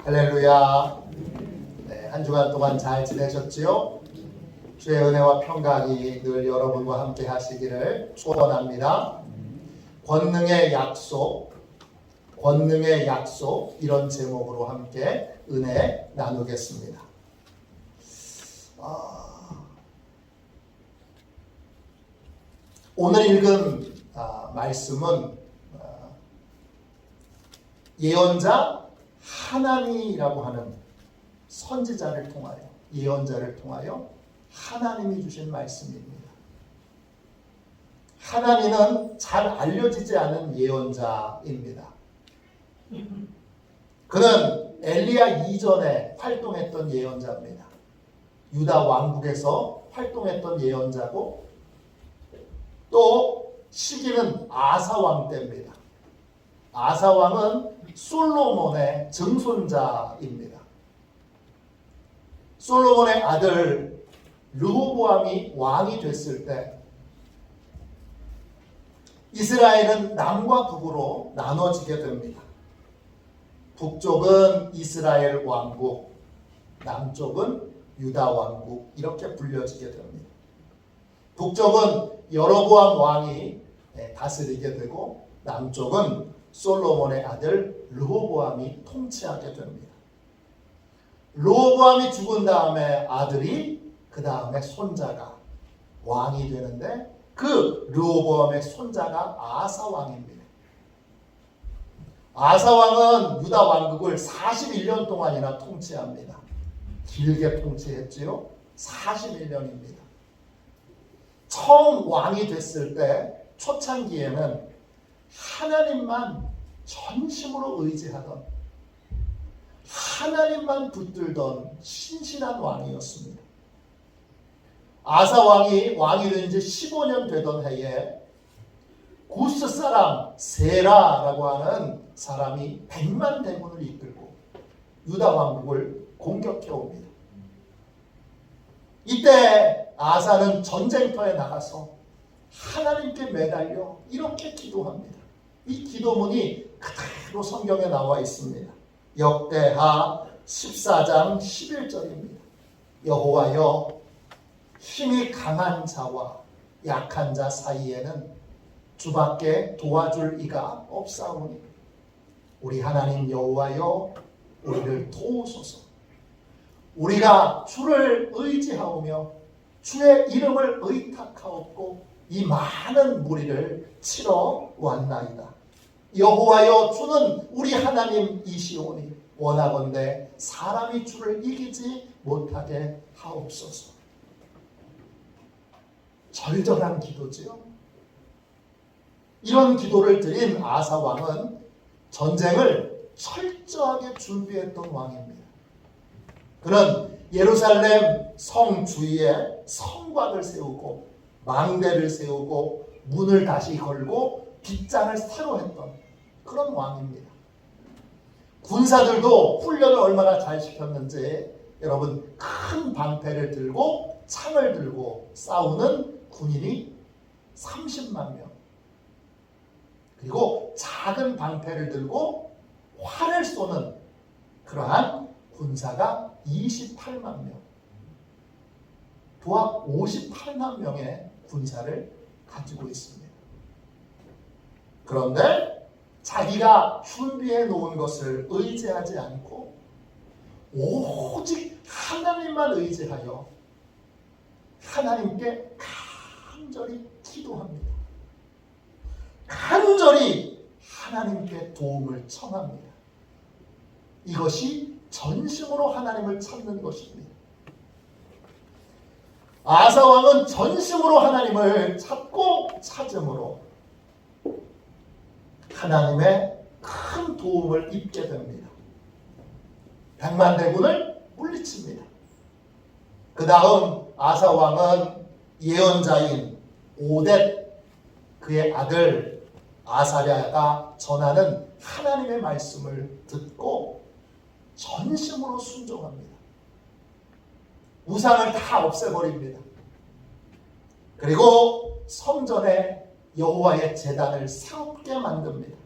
할렐루야. 네, 한 주간 동안 잘 지내셨지요? 주의 은혜와 평강이 늘 여러분과 함께 하시기를 축원합니다. 권능의 약속 이런 제목으로 함께 은혜 나누겠습니다. 오늘 읽은 말씀은 예언자 하나니라고 하는 선지자를 통하여, 예언자를 통하여 하나님이 주신 말씀입니다. 하나니는 잘 알려지지 않은 예언자입니다. 그는 엘리야 이전에 활동했던 예언자입니다. 유다 왕국에서 활동했던 예언자고, 또 시기는 아사 왕 때입니다. 아사 왕은 솔로몬의 증손자입니다. 솔로몬의 아들 르호보암이 왕이 됐을 때 이스라엘은 남과 북으로 나눠지게 됩니다. 북쪽은 이스라엘 왕국, 남쪽은 유다 왕국, 이렇게 불려지게 됩니다. 북쪽은 여로보암 왕이 다스리게 되고, 남쪽은 솔로몬의 아들 르호보암이 통치하게 됩니다. 르호보암이 죽은 다음에 아들이, 그 다음에 손자가 왕이 되는데, 그 르호보암의 손자가 아사 왕입니다. 아사 왕은 유다 왕국을 41년 동안이나 통치합니다. 길게 통치했지요. 41년입니다. 처음 왕이 됐을 때 초창기에는 하나님만 전심으로 의지하던, 하나님만 붙들던 신실한 왕이었습니다. 아사 왕이 된 지 15년 되던 해에 구스 사람 세라라고 하는 사람이 100만 대군을 이끌고 유다 왕국을 공격해 옵니다. 이때 아사는 전쟁터에 나가서 하나님께 매달려 이렇게 기도합니다. 이 기도문이 그대로 성경에 나와 있습니다. 역대하 14장 11절입니다. 여호와여, 힘이 강한 자와 약한 자 사이에는 주밖에 도와줄 이가 없사오니 우리 하나님 여호와여, 우리를 도우소서. 우리가 주를 의지하오며 주의 이름을 의탁하옵고 이 많은 무리를 치러 왔나이다. 여호와여, 주는 우리 하나님이시오니 원하건대 사람이 주를 이기지 못하게 하옵소서. 절절한 기도지요. 이런 기도를 드린 아사 왕은 전쟁을 철저하게 준비했던 왕입니다. 그는 예루살렘 성 주위에 성곽을 세우고 망대를 세우고 문을 다시 걸고 빗장을 새로 했던 그런 왕입니다. 군사들도 훈련을 얼마나 잘 시켰는지, 여러분, 큰 방패를 들고 창을 들고 싸우는 군인이 30만 명, 그리고 작은 방패를 들고 활을 쏘는 그러한 군사가 28만 명, 도합 58만 명의 군사를 가지고 있습니다. 그런데 자기가 준비해 놓은 것을 의지하지 않고 오직 하나님만 의지하여 하나님께 간절히 기도합니다. 간절히 하나님께 도움을 청합니다. 이것이 전심으로 하나님을 찾는 것입니다. 아사 왕은 전심으로 하나님을 찾고 찾음으로 하나님의 큰 도움을 입게 됩니다. 100만 대군을 물리칩니다. 그 다음 아사 왕은 예언자인 오뎃, 그의 아들 아사랴가 전하는 하나님의 말씀을 듣고 전심으로 순종합니다. 우상을 다 없애버립니다. 그리고 성전에 여호와의 제단을 새롭게 만듭니다.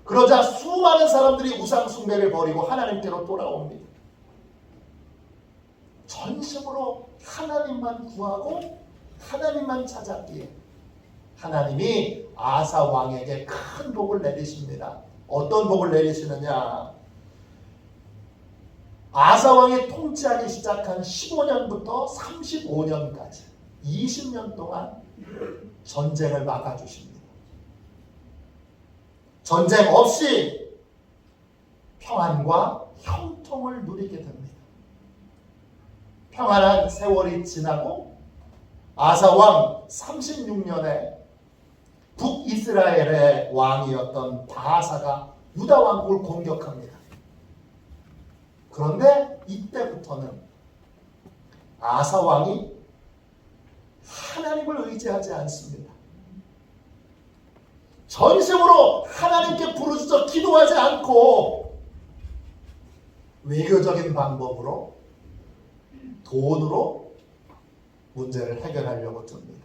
그러자 수많은 사람들이 우상 숭배를 버리고 하나님께로 돌아옵니다. 전심으로 하나님만 구하고 하나님만 찾았기에 하나님이 아사 왕에게 큰 복을 내리십니다. 어떤 복을 내리시느냐? 아사 왕이 통치하기 시작한 15년부터 35년까지 20년 동안 전쟁을 막아주십니다. 전쟁 없이 평안과 형통을 누리게 됩니다. 평안한 세월이 지나고 아사 왕 36년에 북이스라엘의 왕이었던 바하사가 유다 왕국을 공격합니다. 그런데 이때부터는 아사 왕이 하나님을 의지하지 않습니다. 전심으로 하나님께 부르짖어 기도하지 않고 외교적인 방법으로 돈으로 문제를 해결하려고 듭니다.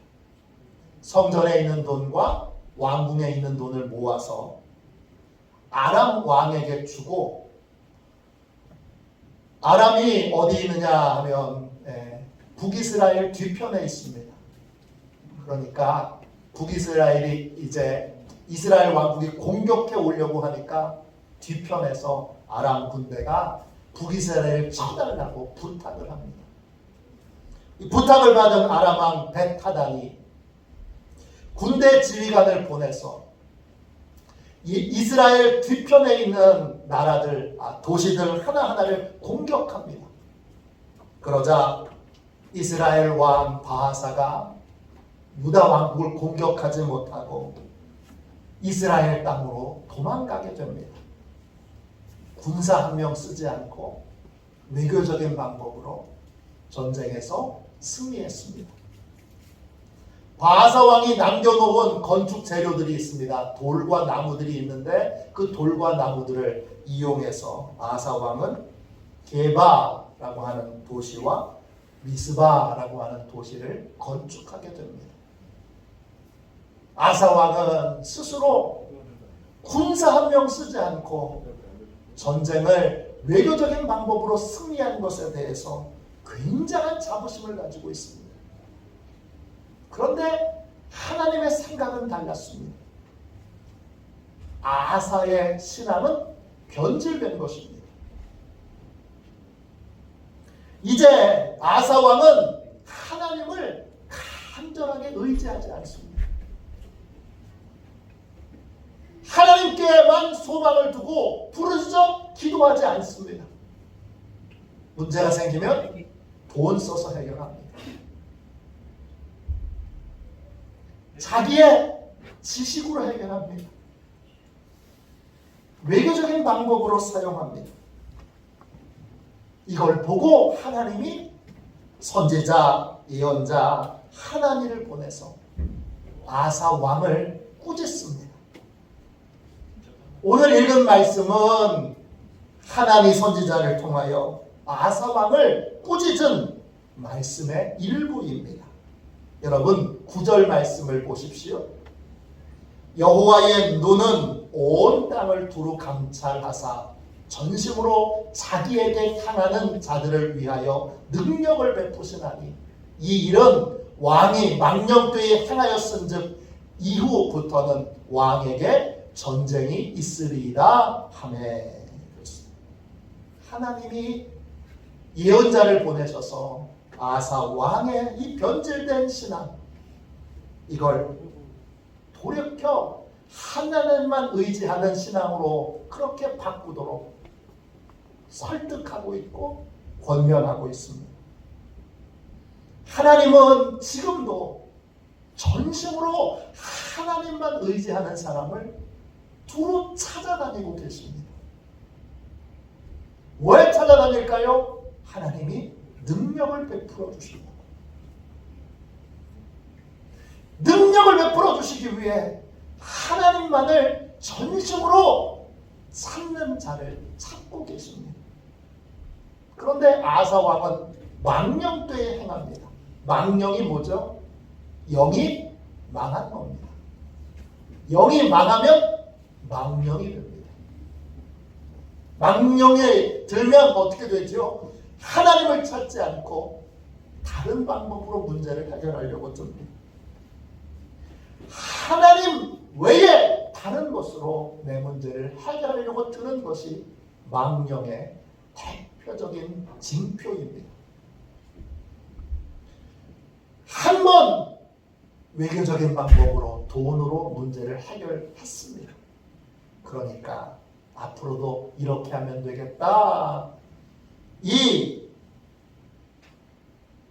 성전에 있는 돈과 왕궁에 있는 돈을 모아서 아람 왕에게 주고, 아람이 어디 있느냐 하면 북이스라엘 뒤편에 있습니다. 그러니까 북이스라엘이 이제 이스라엘 왕국이 공격해 오려고 하니까 뒤편에서 아람 군대가 북이스라엘을 쳐달라고 부탁을 합니다. 이 부탁을 받은 아람 왕 벳하단이 군대 지휘관을 보내서 이스라엘 뒤편에 있는 나라들, 도시들 하나하나를 공격합니다. 그러자 이스라엘 왕 바하사가 유다 왕국을 공격하지 못하고 이스라엘 땅으로 도망가게 됩니다. 군사 한 명 쓰지 않고 외교적인 방법으로 전쟁에서 승리했습니다. 바하사 왕이 남겨놓은 건축 재료들이 있습니다. 돌과 나무들이 있는데 그 돌과 나무들을 이용해서 바하사 왕은 게바라고 하는 도시와 미스바라고 하는 도시를 건축하게 됩니다. 아사 왕은 스스로 군사 한 명 쓰지 않고 전쟁을 외교적인 방법으로 승리한 것에 대해서 굉장한 자부심을 가지고 있습니다. 그런데 하나님의 생각은 달랐습니다. 아사의 신앙은 변질된 것입니다. 이제 아사 왕은 하나님을 간절하게 의지하지 않습니다. 하나님께만 소망을 두고 부르짖어 기도하지 않습니다. 문제가 생기면 돈 써서 해결합니다. 자기의 지식으로 해결합니다. 외교적인 방법으로 사용합니다. 이걸 보고 하나님이 선지자, 예언자 하나니를 보내서 아사 왕을 꾸짖습니다. 오늘 읽은 말씀은 하나니 선지자를 통하여 아사 왕을 꾸짖은 말씀의 일부입니다. 여러분 9절 말씀을 보십시오. 여호와의 눈은 온 땅을 두루 감찰하사 전심으로 자기에게 향하는 자들을 위하여 능력을 베푸시나니 이 일은 왕이 망령되이 행하였은즉 이후부터는 왕에게 전쟁이 있으리이다 하매. 하나님이 예언자를 보내셔서 아사 왕의 이 변질된 신앙, 이걸 돌이켜 하나님만 의지하는 신앙으로 그렇게 바꾸도록 설득하고 있고 권면하고 있습니다. 하나님은 지금도 전심으로 하나님만 의지하는 사람을 두루 찾아다니고 계십니다. 왜 찾아다닐까요? 하나님이 능력을 베풀어 주신다. 능력을 베풀어 주시기 위해 하나님만을 전심으로 찾는 자를 찾고 계십니다. 그런데 아사 왕은 망령되이 행합니다. 망령이 뭐죠? 영이 망한 겁니다. 영이 망하면 망령이 됩니다. 망령에 들면 어떻게 되죠? 하나님을 찾지 않고 다른 방법으로 문제를 해결하려고 듭니다. 하나님 외에 다른 것으로 내 문제를 해결하려고 드는 것이 망령의 대표적인 징표입니다. 한 번 외교적인 방법으로 돈으로 문제를 해결했습니다. 그러니까 앞으로도 이렇게 하면 되겠다. 이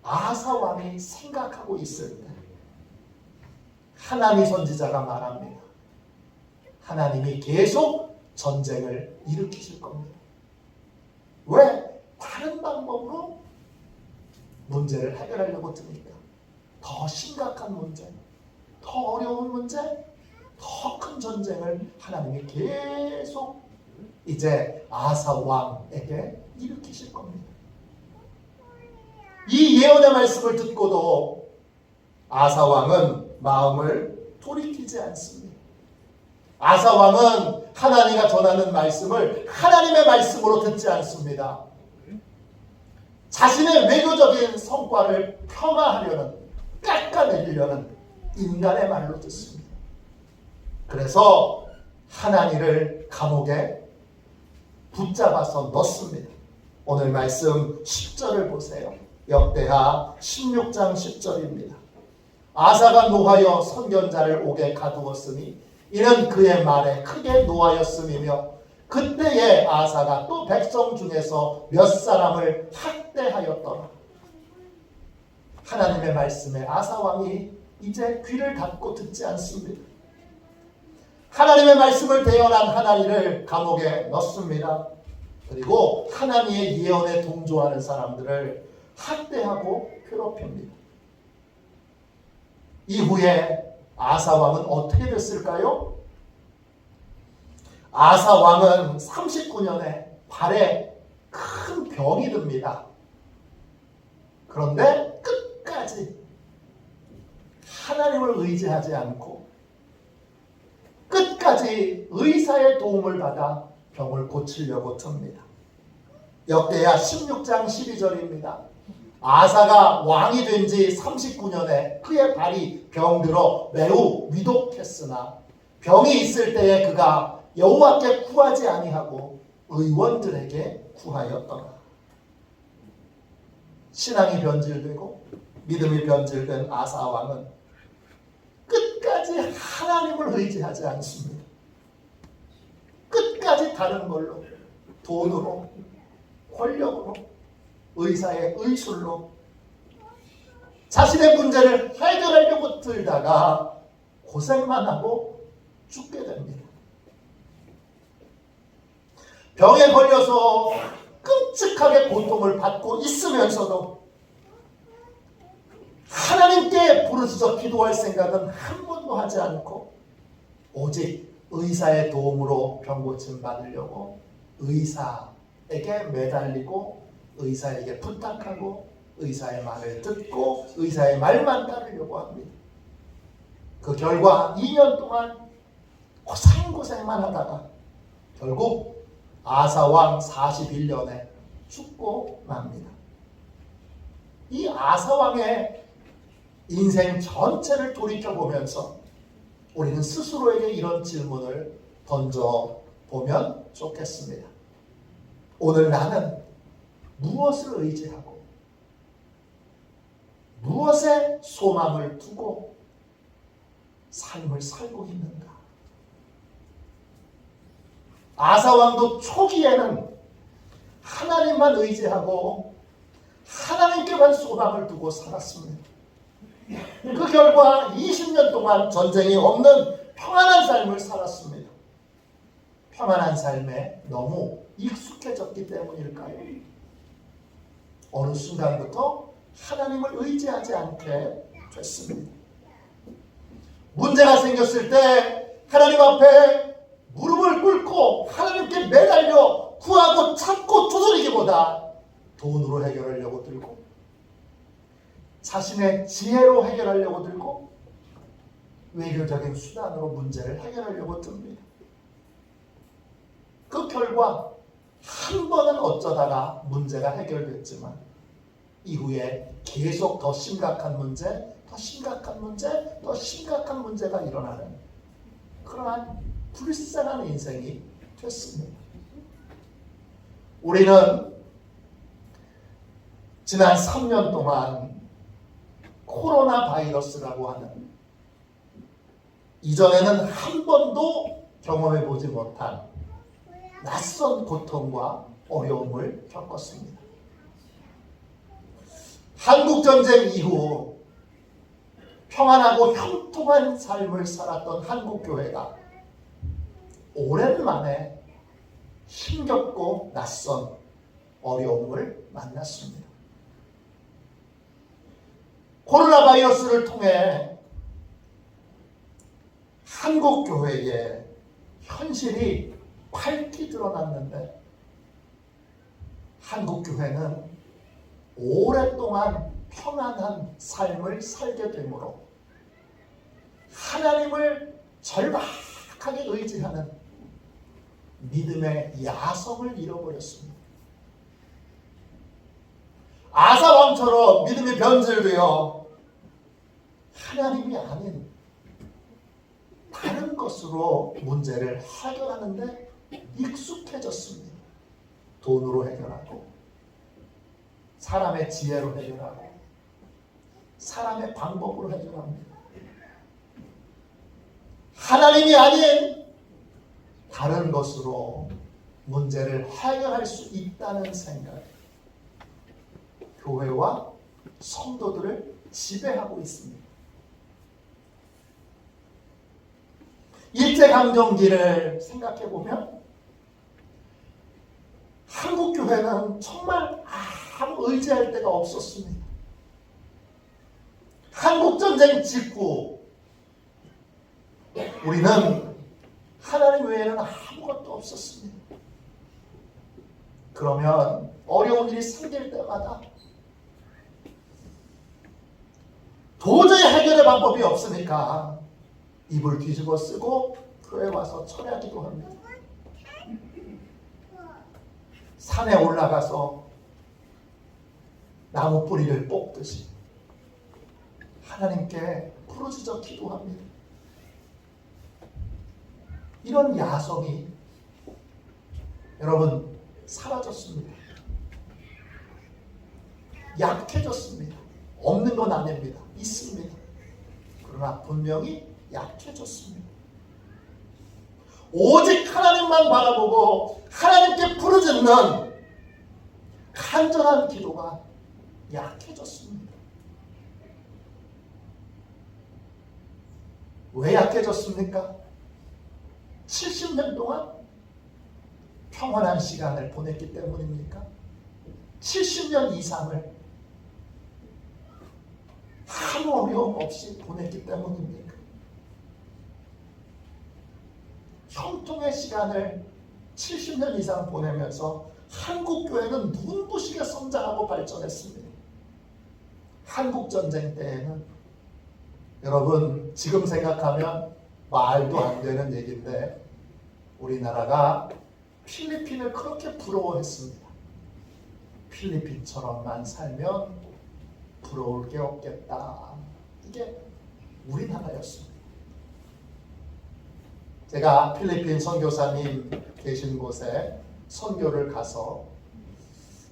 아사 왕이 생각하고 있을 때 하나님 선지자가 말합니다. 하나님이 계속 전쟁을 일으키실 겁니다. 왜? 다른 방법으로 문제를 해결하려고 듭니까? 더 심각한 문제, 더 어려운 문제, 더 큰 전쟁을 하나님이 계속 이제 아사 왕에게 일으키실 겁니다. 이 예언의 말씀을 듣고도 아사 왕은 마음을 돌이키지 않습니다. 아사 왕은 하나님이 전하는 말씀을 하나님의 말씀으로 듣지 않습니다. 자신의 외교적인 성과를 폄하하려는, 깎아내리려는 인간의 말로 듣습니다. 그래서 하나님을 감옥에 붙잡아서 넣습니다. 오늘 말씀 10절을 보세요. 역대하 16장 10절입니다. 아사가 노하여 선견자를 옥에 가두었으니 이는 그의 말에 크게 노하였음이며 그때에 아사가 또 백성 중에서 몇 사람을 학대하였더라. 하나님의 말씀에 아사 왕이 이제 귀를 닫고 듣지 않습니다. 하나님의 말씀을 대언한 하나님을 감옥에 넣습니다. 그리고 하나님의 예언에 동조하는 사람들을 학대하고 괴롭힙니다. 이후에 아사 왕은 어떻게 됐을까요? 아사 왕은 39년에 발에 큰 병이 듭니다. 그런데 끝까지 하나님을 의지하지 않고 끝까지 의사의 도움을 받아 병을 고치려고 듭니다. 역대하 16장 12절입니다. 아사가 왕이 된 지 39년에 그의 발이 병들어 매우 위독했으나 병이 있을 때에 그가 여호와께 구하지 아니하고 의원들에게 구하였더라. 신앙이 변질되고 믿음이 변질된 아사 왕은 끝까지 하나님을 의지하지 않습니다. 끝까지 다른 걸로, 돈으로, 권력으로, 의사의 의술로 자신의 문제를 해결하려고 들다가 고생만 하고 죽게 됩니다. 병에 걸려서 끔찍하게 고통을 받고 있으면서도 하나님께 부르짖어 기도할 생각은 한 번도 하지 않고 오직 의사의 도움으로 병 고침 받으려고 의사에게 매달리고 의사에게 부탁하고 의사의 말을 듣고 의사의 말만 따르려고 합니다. 그 결과 2년 동안 고생만 하다가 결국 아사왕 41년에 죽고 맙니다. 이 아사왕의 인생 전체를 돌이켜보면서 우리는 스스로에게 이런 질문을 던져보면 좋겠습니다. 오늘 나는 무엇을 의지하고 무엇에 소망을 두고 삶을 살고 있는가? 아사왕도 초기에는 하나님만 의지하고 하나님께만 소망을 두고 살았습니다. 그 결과 20년 동안 전쟁이 없는 평안한 삶을 살았습니다. 평안한 삶에 너무 익숙해졌기 때문일까요? 어느 순간부터 하나님을 의지하지 않게 됐습니다. 문제가 생겼을 때 하나님 앞에 무릎을 꿇고 하나님께 매달려 구하고 찾고 두드리기보다 돈으로 해결하려고 들고 자신의 지혜로 해결하려고 들고 외교적인 수단으로 문제를 해결하려고 듭니다. 결과 한 번은 어쩌다가 문제가 해결됐지만 이후에 계속 더 심각한 문제, 더 심각한 문제, 더 심각한 문제가 일어나는 그러한 불쌍한 인생이 됐습니다. 우리는 지난 3년 동안 코로나 바이러스라고 하는 이전에는 한 번도 경험해 보지 못한 낯선 고통과 어려움을 겪었습니다. 한국전쟁 이후 평안하고 형통한 삶을 살았던 한국교회가 오랜만에 힘겹고 낯선 어려움을 만났습니다. 코로나 바이러스를 통해 한국교회의 현실이 밝히 드러났는데 한국교회는 오랫동안 평안한 삶을 살게 되므로 하나님을 절박하게 의지하는 믿음의 야성을 잃어버렸습니다. 아사 왕처럼 믿음이 변질되어 하나님이 아닌 다른 것으로 문제를 해결하는데 익숙해졌습니다. 돈으로 해결하고 사람의 지혜로 해결하고 사람의 방법으로 해결합니다. 하나님이 아닌 다른 것으로 문제를 해결할 수 있다는 생각, 교회와 성도들을 지배하고 있습니다. 일제강점기를 생각해보면 한국교회는 정말 아무 의지할 데가 없었습니다. 한국전쟁 직후 우리는 하나님 외에는 아무것도 없었습니다. 그러면 어려운 일이 생길 때마다 도저히 해결의 방법이 없으니까 입을 뒤집어 쓰고 교회 와서 철야기도 합니다. 산에 올라가서 나무 뿌리를 뽑듯이 하나님께 부르짖어 기도합니다. 이런 야성이 여러분 사라졌습니다. 약해졌습니다. 없는 건 아닙니다. 있습니다. 그러나 분명히 약해졌습니다. 오직 하나님만 바라보고 하나님께 부르짖는 간절한 기도가 약해졌습니다. 왜 약해졌습니까? 70년 동안 평안한 시간을 보냈기 때문입니까? 70년 이상을 아무 어려움 없이 보냈기 때문입니까? 형통의 시간을 70년 이상 보내면서 한국교회는 눈부시게 성장하고 발전했습니다. 한국전쟁 때에는 여러분 지금 생각하면 말도 안 되는 얘기인데 우리나라가 필리핀을 그렇게 부러워했습니다. 필리핀처럼만 살면 부러울 게 없겠다. 이게 우리나라였습니다. 제가 필리핀 선교사님 계신 곳에 선교를 가서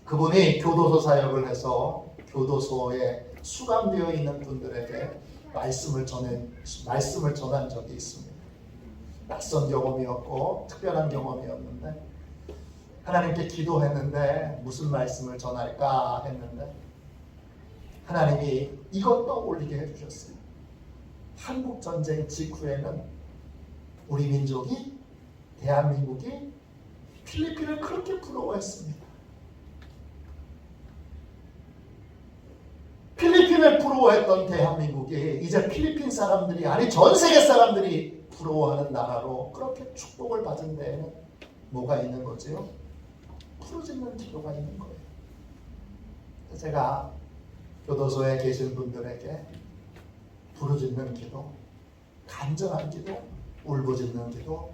그분이 교도소 사역을 해서 교도소에 수감되어 있는 분들에게 말씀을 전한 적이 있습니다. 낯선 경험이었고 특별한 경험이었는데 하나님께 기도했는데 무슨 말씀을 전할까 했는데 하나님이 이것 떠올리게 해주셨어요. 한국전쟁 직후에는 우리 민족이 대한민국이 필리핀을 그렇게 부러워했습니다. 필리핀을 부러워했던 대한민국이 이제 필리핀 사람들이 아니 전 세계 사람들이 부러워하는 나라로 그렇게 축복을 받은 데에는 뭐가 있는 거지요? 부르짖는 기도가 있는 거예요. 제가 교도소에 계신 분들에게 부르짖는 기도, 간절한 기도, 울부짖는 기도,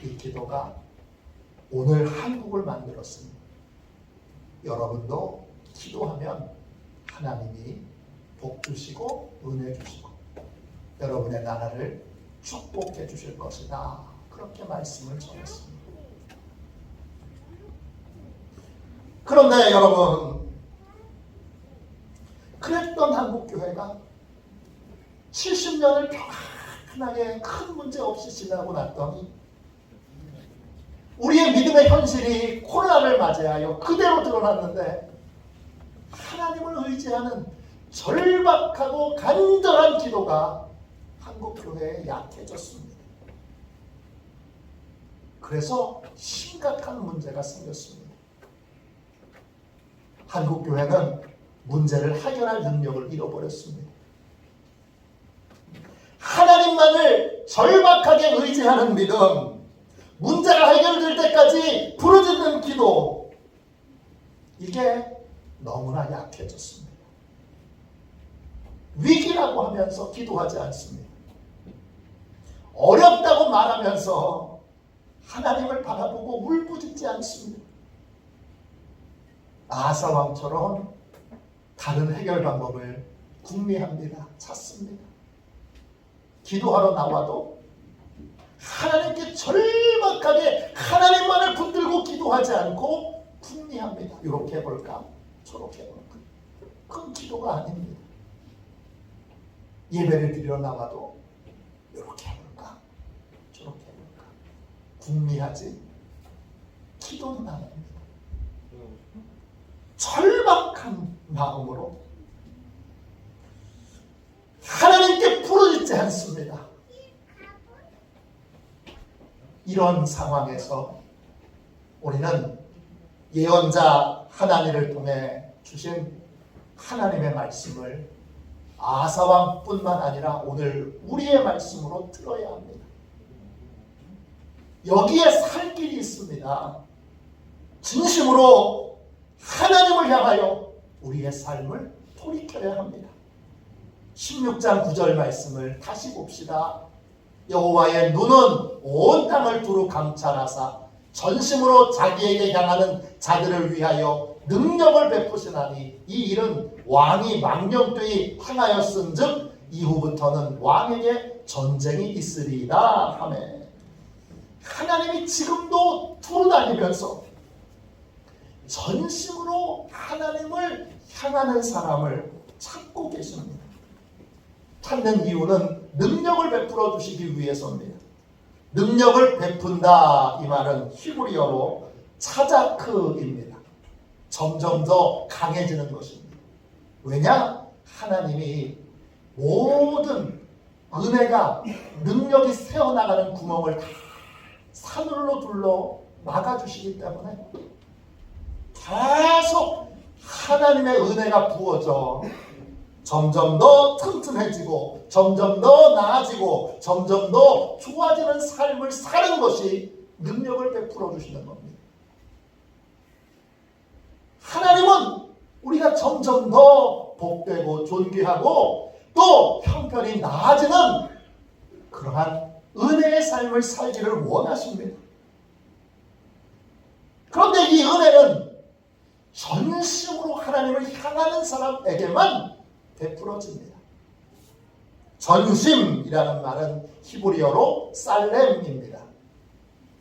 이 기도가 오늘 한국을 만들었습니다. 여러분도 기도하면 하나님이 복 주시고 은혜 주시고 여러분의 나라를 축복해 주실 것이다. 그렇게 말씀을 전했습니다. 그런데 여러분, 그랬던 한국교회가 70년을 평안하게 큰 문제 없이 지나고 났더니 우리의 믿음의 현실이 코로나를 맞이하여 그대로 드러났는데 하나님을 의지하는 절박하고 간절한 기도가 한국교회에 약해졌습니다. 그래서 심각한 문제가 생겼습니다. 한국교회는 문제를 해결할 능력을 잃어버렸습니다. 하나님만을 절박하게 의지하는 믿음, 문제가 해결될 때까지 부르짖는 기도, 이게 너무나 약해졌습니다. 위기라고 하면서 기도하지 않습니다. 어렵다고 말하면서 하나님을 바라보고 울부짖지 않습니다. 아사 왕처럼 다른 해결 방법을 궁리합니다. 찾습니다. 기도하러 나와도 하나님께 절박하게 하나님만을 붙들고 기도하지 않고 궁리합니다. 이렇게 해볼까? 저렇게 해볼까? 그건 기도가 아닙니다. 예배를 드리러 나와도 이렇게 해볼까? 저렇게 해볼까? 궁리하지 기도는 안 합니다. 절박한 마음으로 하나님께 부르짖지 않습니다. 이런 상황에서 우리는 예언자 하나니를 통해 주신 하나님의 말씀을 아사왕뿐만 아니라 오늘 우리의 말씀으로 들어야 합니다. 여기에 살 길이 있습니다. 진심으로 하나님을 향하여 우리의 삶을 돌이켜야 합니다. 16장 9절 말씀을 다시 봅시다. 여호와의 눈은 온 땅을 두루 감찰하사 전심으로 자기에게 향하는 자들을 위하여 능력을 베푸시나니 이 일은 왕이 망령되이 행하였은즉 이후부터는 왕에게 전쟁이 있으리이다 하며, 하나님이 지금도 두루다니면서 전심으로 하나님을 향하는 사람을 찾고 계십니다. 찾는 이유는 능력을 베풀어 주시기 위해서입니다. 능력을 베푼다, 이 말은 히브리어로 차자크입니다. 점점 더 강해지는 것입니다. 왜냐? 하나님이 모든 은혜가, 능력이 새어나가는 구멍을 다 사늘로 둘러 막아주시기 때문에 계속 하나님의 은혜가 부어져 점점 더 튼튼해지고 점점 더 나아지고 점점 더 좋아지는 삶을 사는 것이 능력을 베풀어 주시는 겁니다. 하나님은 우리가 점점 더 복되고 존귀하고 또 형편이 나아지는 그러한 은혜의 삶을 살기를 원하십니다. 그런데 이 은혜는 전심으로 하나님을 향하는 사람에게만 베풀어집니다. 전심이라는 말은 히브리어로 살렘입니다.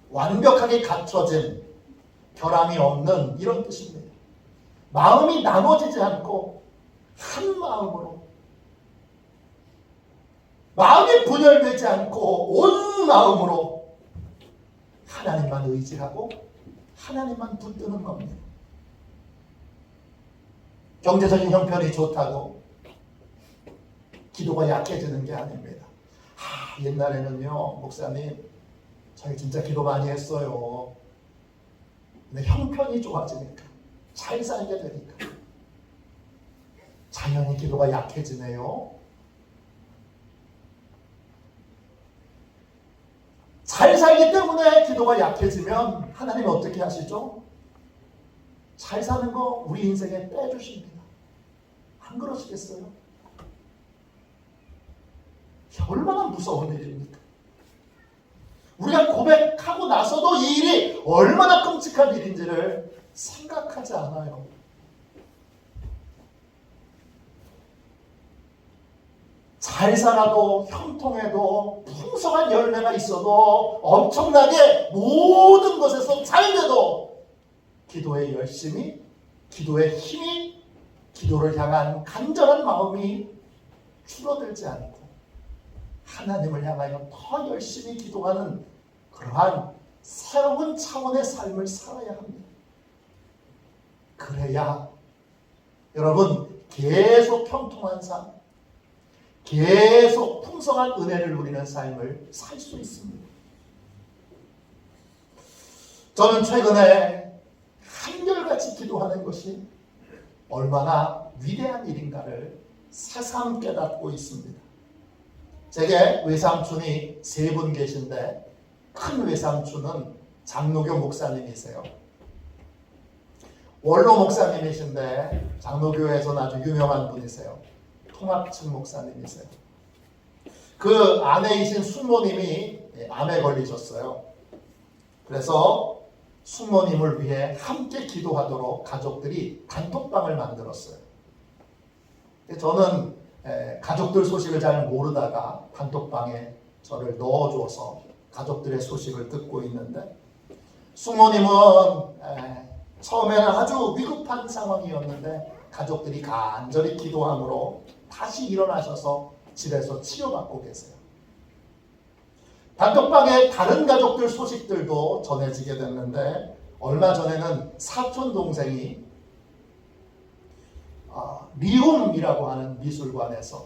완벽하게 갖춰진, 결함이 없는, 이런 뜻입니다. 마음이 나눠지지 않고 한 마음으로, 마음이 분열되지 않고 온 마음으로 하나님만 의지하고 하나님만 붙드는 겁니다. 경제적인 형편이 좋다고 기도가 약해지는 게 아닙니다. 옛날에는요, 목사님, 저희 진짜 기도 많이 했어요. 근데 형편이 좋아지니까, 잘 살게 되니까 자연히 기도가 약해지네요. 잘 살기 때문에 기도가 약해지면 하나님은 어떻게 하시죠? 잘 사는 거 우리 인생에 빼주십니다. 안 그러시겠어요? 얼마나 무서운 일입니까? 우리가 고백하고 나서도 이 일이 얼마나 바람직한 일인지를 생각하지 않아요. 잘 살아도 형통해도 풍성한 열매가 있어도 엄청나게 모든 것에서 잘 돼도 기도의 열심이, 기도의 힘이, 기도를 향한 간절한 마음이 줄어들지 않고 하나님을 향하여 더 열심히 기도하는 그러한 새로운 차원의 삶을 살아야 합니다. 그래야 여러분 계속 형통한 삶, 계속 풍성한 은혜를 누리는 삶을 살 수 있습니다. 저는 최근에 한결같이 기도하는 것이 얼마나 위대한 일인가를 새삼 깨닫고 있습니다. 제게 외삼촌이 3분 계신데 큰 외삼촌은 장로교 목사님이세요. 원로 목사님이신데 장로교에서는 아주 유명한 분이세요. 통합측 목사님이세요. 그 아내이신 숙모님이 암에 걸리셨어요. 그래서 숙모님을 위해 함께 기도하도록 가족들이 단톡방을 만들었어요. 저는 가족들 소식을 잘 모르다가 단톡방에 저를 넣어줘서 가족들의 소식을 듣고 있는데 숙모님은 처음에는 아주 위급한 상황이었는데 가족들이 간절히 기도함으로 다시 일어나셔서 집에서 치료받고 계세요. 단톡방에 다른 가족들 소식들도 전해지게 됐는데 얼마 전에는 사촌 동생이 리움이라고 하는 미술관에서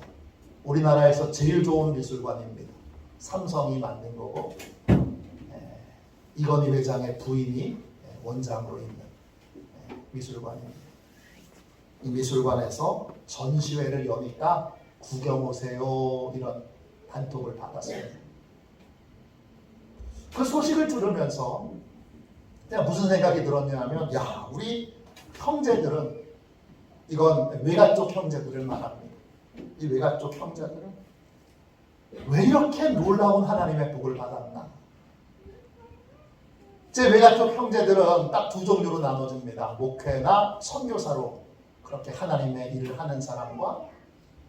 우리나라에서 제일 좋은 미술관입니다. 삼성이 만든 거고 이건희 회장의 부인이 원장으로 있는 미술관입니다. 이 미술관에서 전시회를 여니까 구경 오세요 이런 단톡을 받았습니다. 그 소식을 들으면서 내가 무슨 생각이 들었냐면 야 우리 형제들은 이건 외가 쪽 형제들을 말합니다. 이 외가 쪽 형제들은 왜 이렇게 놀라운 하나님의 복을 받았나? 제 외가 쪽 형제들은 딱 2종류로 나눠집니다. 목회나 선교사로 그렇게 하나님의 일을 하는 사람과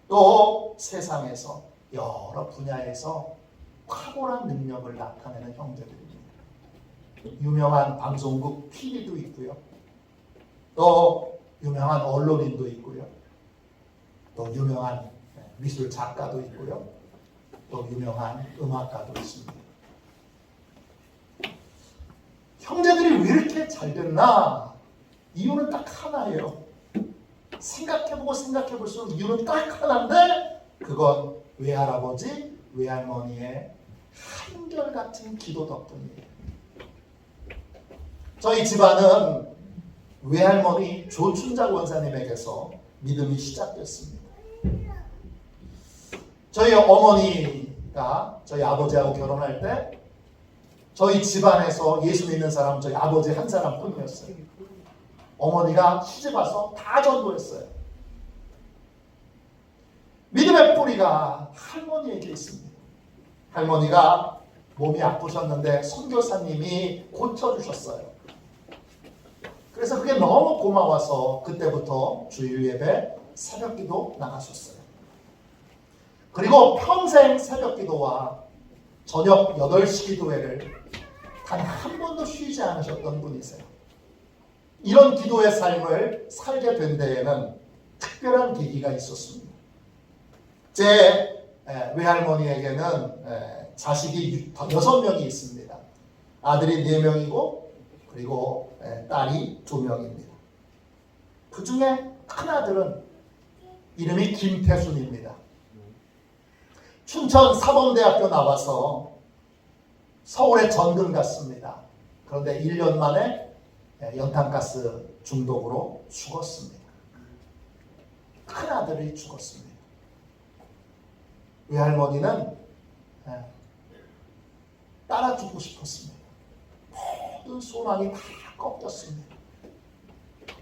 또 세상에서 여러 분야에서 탁월한 능력을 나타내는 형제들입니다. 유명한 방송국 PD도 있고요. 또 유명한 언론인도 있고요. 또 유명한 미술 작가도 있고요. 또 유명한 음악가도 있습니다. 형제들이 왜 이렇게 잘 됐나? 이유는 딱 하나예요. 생각해볼수록 이유는 딱 하나인데 그건 외할아버지, 외할머니의 한결같은 기도 덕분이에요. 저희 집안은 외할머니 조춘자 권사님에게서 믿음이 시작됐습니다. 저희 어머니가 저희 아버지하고 결혼할 때 저희 집안에서 예수 믿는 사람은 저희 아버지 한 사람뿐이었어요. 어머니가 시집 와서 다 전도했어요. 믿음의 뿌리가 할머니에게 있습니다. 할머니가 몸이 아프셨는데 선교사님이 고쳐주셨어요. 그래서 그게 너무 고마워서 그때부터 주일 예배, 새벽기도 나가셨어요. 그리고 평생 새벽기도와 저녁 8시 기도회를 단 한 번도 쉬지 않으셨던 분이세요. 이런 기도의 삶을 살게 된 데에는 특별한 계기가 있었습니다. 제 외할머니에게는 자식이 6명이 있습니다. 아들이 4명이고 그리고 딸이 2명입니다. 그 중에 큰아들은 이름이 김태순입니다. 춘천 사범대학교 나와서 서울에 전근 갔습니다. 그런데 1년 만에 연탄가스 중독으로 죽었습니다. 큰아들이 죽었습니다. 외할머니는 따라 죽고 싶었습니다. 모든 소망이 다 꺾였습니다.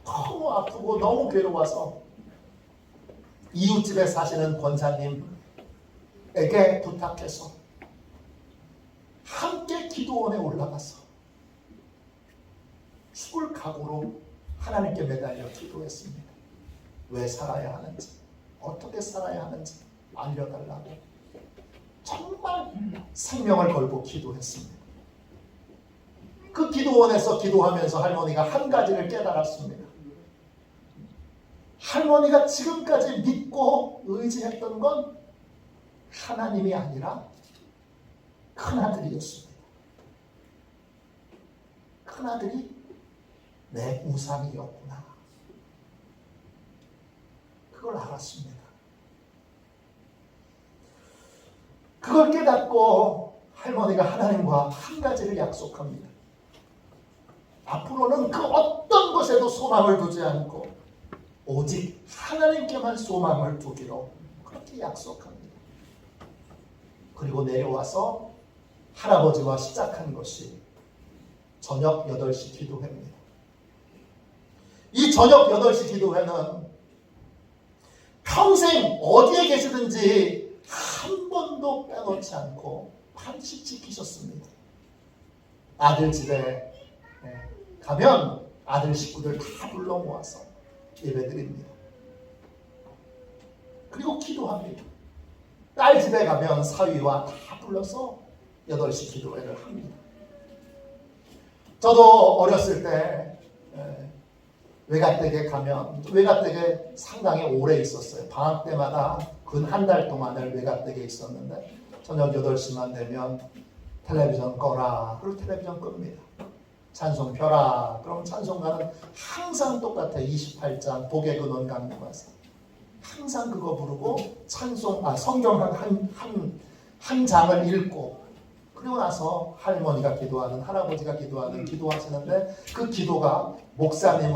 너무 아프고 너무 괴로워서 이웃집에 사시는 권사님에게 부탁해서 함께 기도원에 올라가서 죽을 각오로 하나님께 매달려 기도했습니다. 왜 살아야 하는지, 어떻게 살아야 하는지 알려달라고 정말 생명을 걸고 기도했습니다. 그 기도원에서 기도하면서 할머니가 한 가지를 깨달았습니다. 할머니가 지금까지 믿고 의지했던 건 하나님이 아니라 큰아들이었습니다. 큰아들이 내 우상이었구나. 그걸 알았습니다. 그걸 깨닫고 할머니가 하나님과 한 가지를 약속합니다. 앞으로는 그 어떤 것에도 소망을 두지 않고 오직 하나님께만 소망을 두기로 그렇게 약속합니다. 그리고 내려와서 할아버지와 시작한 것이 저녁 8시 기도회입니다. 이 저녁 8시 기도회는 평생 어디에 계시든지 한 번도 빼놓지 않고 반씩 지키셨습니다. 아들 집에 가면 아들 식구들 다 불러 모아서 예배드립니다. 그리고 기도합니다. 딸 집에 가면 사위와 다 불러서 8시 기도회를 합니다. 저도 어렸을 때 외갓댁에 가면, 외갓댁에 상당히 오래 있었어요. 방학 때마다 근 한 달 동안을 외갓댁에 있었는데 저녁 8시만 되면 텔레비전 꺼라. 그리고 텔레비전 끕니다. 찬송 펴라. 그럼 찬송가는 항상 똑같아. 28장 복의 근원 강림하사. 항상 그거 부르고 성경 한 장을 읽고 그리고 나서 할머니가 기도하는, 할아버지가 기도하는, 기도하시는데 그 기도가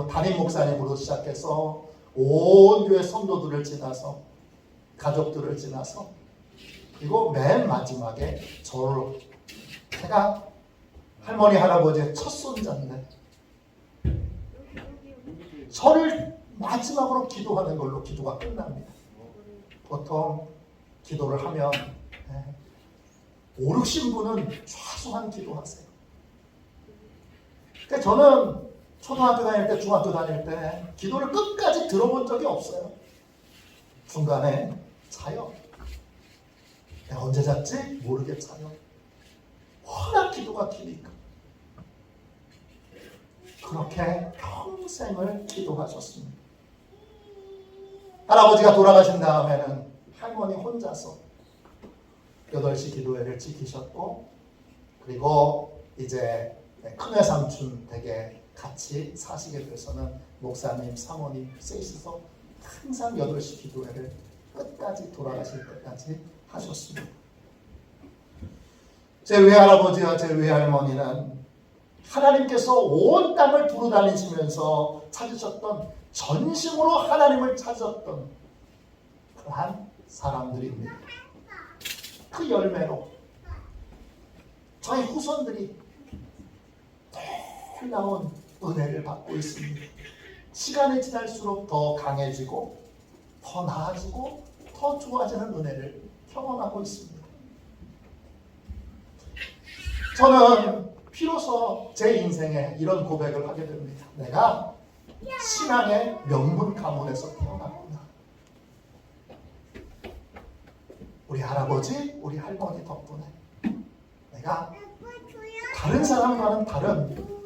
담임 목사님으로 시작해서 온 교회 성도들을 지나서 가족들을 지나서 그리고 맨 마지막에 제가 할머니 할아버지의 첫 손자인데 저를 마지막으로 기도하는 걸로 기도가 끝납니다. 보통 기도를 하면 5, 60분은 최소한 기도하세요. 그러니까 저는 초등학교 다닐 때, 중학교 다닐 때 기도를 끝까지 들어본 적이 없어요. 중간에 자요. 내가 언제 잤지? 모르게 자요. 워낙 기도가 기니까. 그렇게 평생을 기도하셨습니다. 할아버지가 돌아가신 다음에는 할머니 혼자서 8시 기도회를 지키셨고, 그리고 이제 큰외삼촌 댁에 같이 사시게 돼서는 목사님, 사모님 셋이서 항상 8시 기도회를 끝까지 돌아가실 때까지 하셨습니다. 제 외할아버지와 제 외할머니는 하나님께서 온 땅을 두루 다니시면서 찾으셨던, 전심으로 하나님을 찾았던 그러한 사람들입니다. 그 열매로 저희 후손들이 놀라운 은혜를 받고 있습니다. 시간이 지날수록 더 강해지고 더 나아지고 더 좋아지는 은혜를 경험하고 있습니다. 저는 비로소 제 인생에 이런 고백을 하게 됩니다. 내가 신앙의 명문 가문에서 태어났구나. 우리 할아버지, 우리 할머니 덕분에 내가 다른 사람과는 다른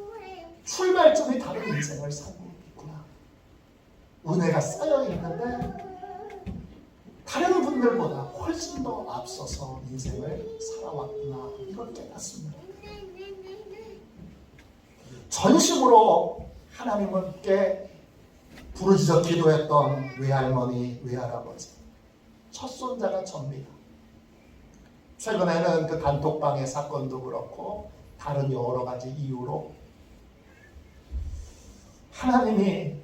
출발점이 다른 인생을 살고 있구나. 은혜가 쌓여 있는데 다른 분들보다 훨씬 더 앞서서 인생을 살아왔구나. 이걸 깨닫습니다. 전심으로 하나님께 부르짖어 기도했던 외할머니, 외할아버지, 첫 손자가 접니다. 최근에는 그 단톡방의 사건도 그렇고 다른 여러 가지 이유로 하나님이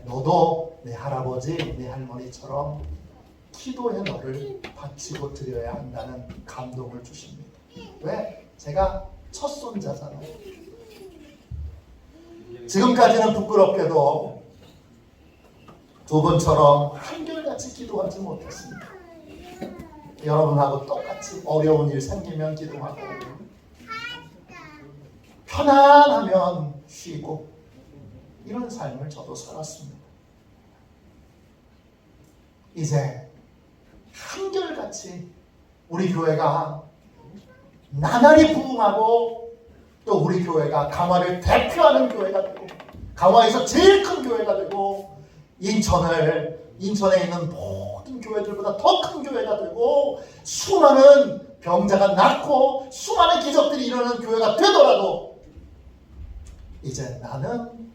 너도 내 할아버지, 내 할머니처럼 기도에 너를 바치고 드려야 한다는 감동을 주십니다. 왜? 제가 첫 손자잖아요. 지금까지는 부끄럽게도 두 분처럼 한결같이 기도하지 못했습니다. 여러분하고 똑같이 어려운 일 생기면 기도하고 편안하면 쉬고 이런 삶을 저도 살았습니다. 이제 한결같이 우리 교회가 나날이 부흥하고 또 우리 교회가 강화를 대표하는 교회가 되고 강화에서 제일 큰 교회가 되고 인천에 있는 모든 교회들보다 더 큰 교회가 되고 수많은 병자가 낫고 수많은 기적들이 일어나는 교회가 되더라도 이제 나는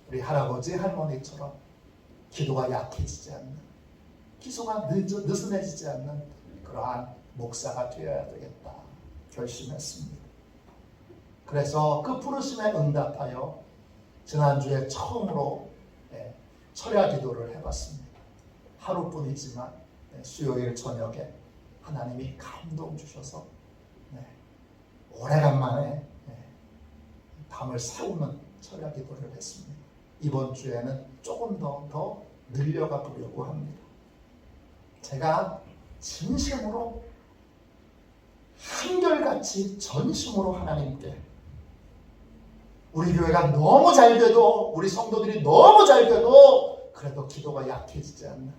우리 할아버지 할머니처럼 기도가 약해지지 않는, 기도가 느슨해지지 않는 그러한 목사가 되어야 되겠다 결심했습니다. 그래서 그 부르심에 응답하여 지난주에 처음으로 철야 기도를 해봤습니다. 하루뿐이지만 수요일 저녁에 하나님이 감동 주셔서 오래간만에 밤을 새우는 철야 기도를 했습니다. 이번 주에는 조금 더 늘려가 보려고 합니다. 제가 진심으로 한결같이 전심으로 하나님께 우리 교회가 너무 잘 돼도 우리 성도들이 너무 잘 돼도 그래도 기도가 약해지지 않는,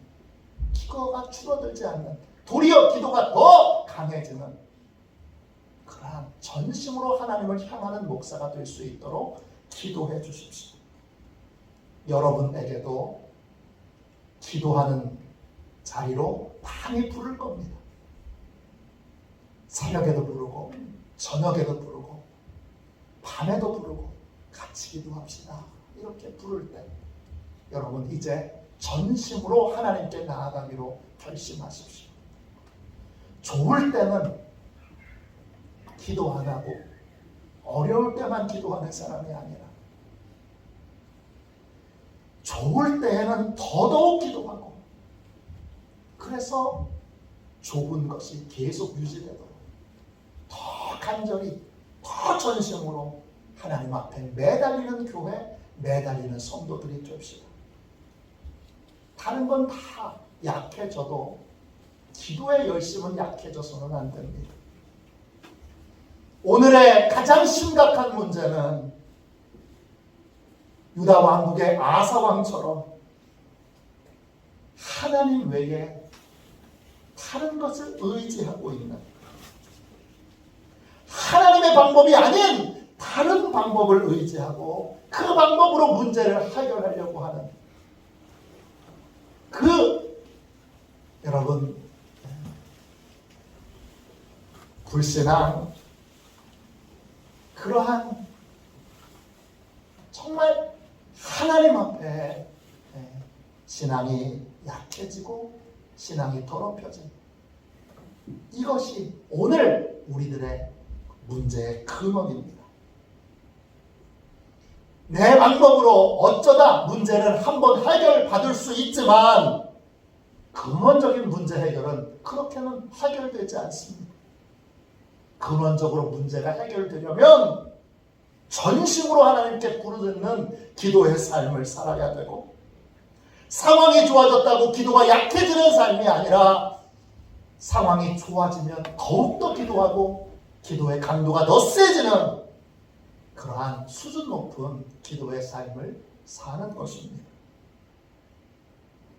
기도가 줄어들지 않는, 도리어 기도가 더 강해지는 그러한 전심으로 하나님을 향하는 목사가 될 수 있도록 기도해 주십시오. 여러분에게도 기도하는 자리로 많이 부를 겁니다. 새벽에도 부르고 저녁에도 부르고 밤에도 부르고 같이 기도합시다. 이렇게 부를 때 여러분 이제 전심으로 하나님께 나아가기로 결심하십시오. 좋을 때는 기도 안 하고 어려울 때만 기도하는 사람이 아니라 좋을 때에는 더더욱 기도하고 그래서 좋은 것이 계속 유지되도록 더 간절히 더 전심으로 하나님 앞에 매달리는 교회, 매달리는 성도들이 됩시다. 다른 건 다 약해져도 기도의 열심은 약해져서는 안 됩니다. 오늘의 가장 심각한 문제는 유다 왕국의 아사 왕처럼 하나님 외에 다른 것을 의지하고 있는, 하나님의 방법이 아닌 다른 방법을 의지하고 그 방법으로 문제를 해결하려고 하는 여러분 불신앙, 그러한 정말 하나님 앞에 신앙이 약해지고 신앙이 더럽혀진 이것이 오늘 우리들의 문제의 근원입니다. 내 방법으로 어쩌다 문제를 한번 해결받을 수 있지만 근원적인 문제 해결은 그렇게는 해결되지 않습니다. 근원적으로 문제가 해결되려면 전심으로 하나님께 부르짖는 기도의 삶을 살아야 되고, 상황이 좋아졌다고 기도가 약해지는 삶이 아니라 상황이 좋아지면 더욱더 기도하고 기도의 강도가 더 세지는 그러한 수준 높은 기도의 삶을 사는 것입니다.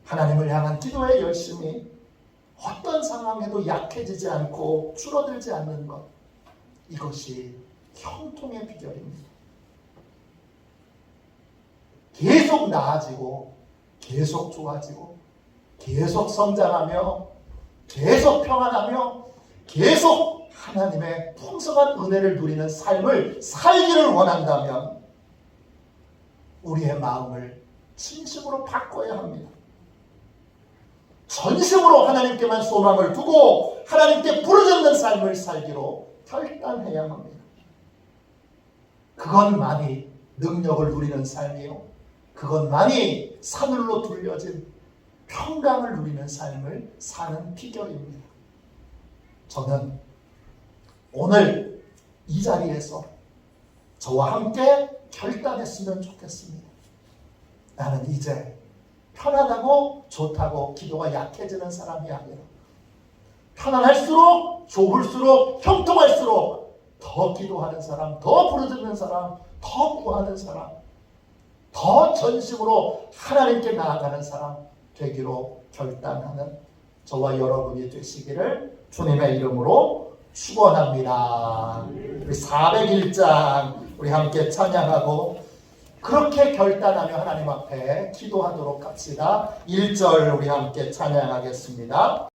하나님을 향한 기도의 열심이 어떤 상황에도 약해지지 않고 줄어들지 않는 것, 이것이 형통의 비결입니다. 계속 나아지고 계속 좋아지고 계속 성장하며 계속 평안하며 계속 하나님의 풍성한 은혜를 누리는 삶을 살기를 원한다면 우리의 마음을 진심으로 바꿔야 합니다. 전심으로 하나님께만 소망을 두고 하나님께 부르짖는 삶을 살기로 결단해야 합니다. 그것만이 능력을 누리는 삶이요, 그것만이 사늘로 둘려진 평강을 누리는 삶을 사는 비결입니다. 저는 오늘 이 자리에서 저와 함께 결단했으면 좋겠습니다. 나는 이제 편안하고 좋다고 기도가 약해지는 사람이 아니라 편안할수록 좁을수록 형통할수록 더 기도하는 사람, 더 부르짖는 사람, 더 구하는 사람, 더 전심으로 하나님께 나아가는 사람 되기로 결단하는 저와 여러분이 되시기를 주님의 이름으로 축원합니다. 우리 401장 우리 함께 찬양하고 그렇게 결단하며 하나님 앞에 기도하도록 합시다. 1절 우리 함께 찬양하겠습니다.